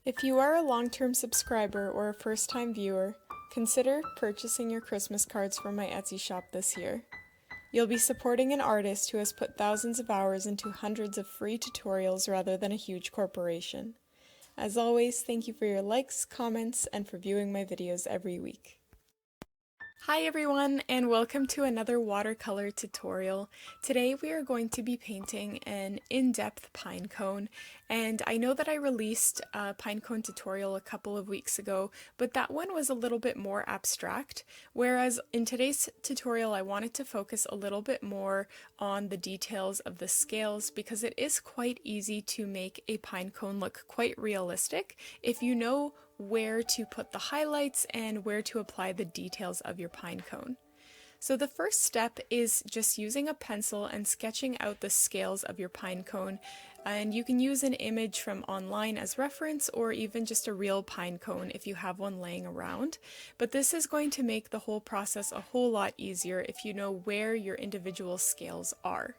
If you are a long-term subscriber or a first-time viewer, consider purchasing your Christmas cards from my Etsy shop this year. You'll be supporting an artist who has put thousands of hours into hundreds of free tutorials rather than a huge corporation. As always, thank you for your likes, comments, and for viewing my videos every week. Hi everyone, and welcome to another watercolor tutorial. Today we are going to be painting an in-depth pine cone, and I know that I released a pine cone tutorial a couple of weeks ago, but that one was a little bit more abstract, whereas in today's tutorial I wanted to focus a little bit more on the details of the scales because it is quite easy to make a pine cone look quite realistic if you know where to put the highlights and where to apply the details of your pine cone. So the first step is just using a pencil and sketching out the scales of your pine cone, and you can use an image from online as reference or even just a real pine cone if you have one laying around. But this is going to make the whole process a whole lot easier if you know where your individual scales are.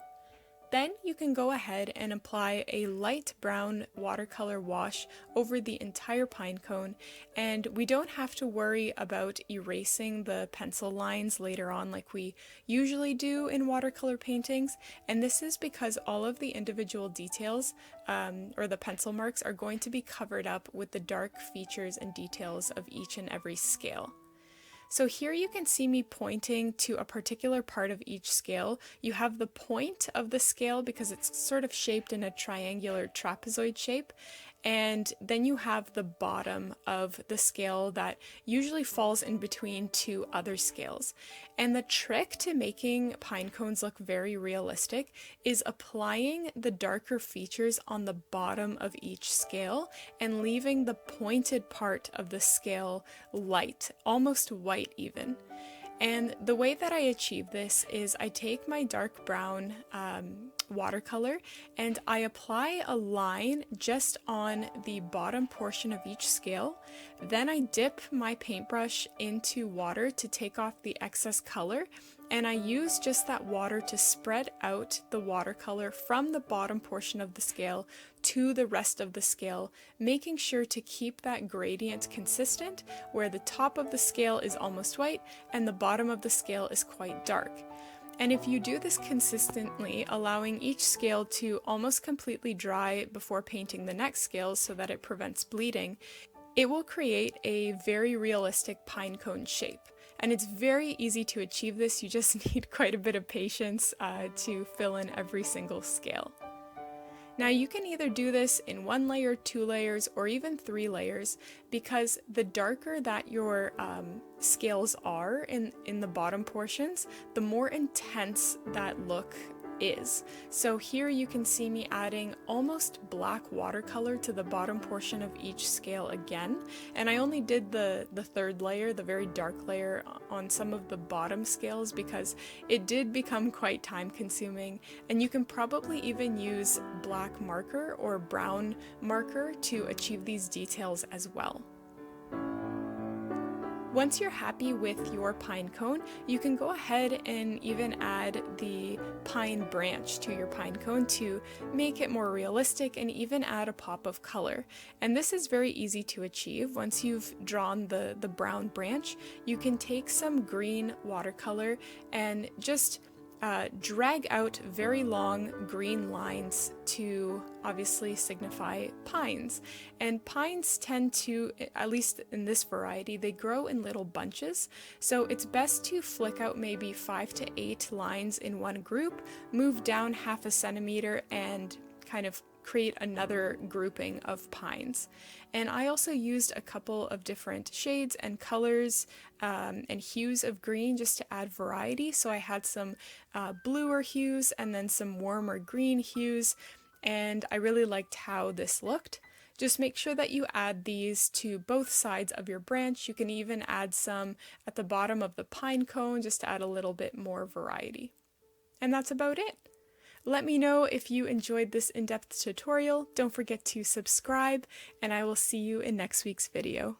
Then you can go ahead and apply a light brown watercolor wash over the entire pine cone, and we don't have to worry about erasing the pencil lines later on like we usually do in watercolor paintings, and this is because all of the individual details or the pencil marks are going to be covered up with the dark features and details of each and every scale. So here you can see me pointing to a particular part of each scale. You have the point of the scale because it's sort of shaped in a triangular trapezoid shape, and then you have the bottom of the scale that usually falls in between two other scales. And the trick to making pine cones look very realistic is applying the darker features on the bottom of each scale and leaving the pointed part of the scale light, almost white even. And the way that I achieve this is I take my dark brown watercolor and I apply a line just on the bottom portion of each scale. Then I dip my paintbrush into water to take off the excess color, and I use just that water to spread out the watercolor from the bottom portion of the scale to the rest of the scale, making sure to keep that gradient consistent where the top of the scale is almost white and the bottom of the scale is quite dark. And if you do this consistently, allowing each scale to almost completely dry before painting the next scale so that it prevents bleeding, it will create a very realistic pine cone shape. And it's very easy to achieve this, you just need quite a bit of patience to fill in every single scale. Now you can either do this in 1 layer, 2 layers, or even 3 layers, because the darker that your scales are in the bottom portions, the more intense that look is. So here you can see me adding almost black watercolor to the bottom portion of each scale again, and I only did the third layer, the very dark layer, on some of the bottom scales because it did become quite time consuming, and you can probably even use black marker or brown marker to achieve these details as well. Once you're happy with your pine cone, you can go ahead and even add the pine branch to your pine cone to make it more realistic and even add a pop of color. And this is very easy to achieve. Once you've drawn the brown branch, you can take some green watercolor and just drag out very long green lines to obviously signify pines. And pines tend to, at least in this variety, they grow in little bunches, so it's best to flick out maybe 5 to 8 lines in one group, move down 1/2 centimeter, and kind of create another grouping of pines. And I also used a couple of different shades and colors and hues of green just to add variety. So I had some bluer hues and then some warmer green hues, and I really liked how this looked. Just make sure that you add these to both sides of your branch. You can even add some at the bottom of the pine cone just to add a little bit more variety. And that's about it. Let me know if you enjoyed this in-depth tutorial. Don't forget to subscribe, and I will see you in next week's video.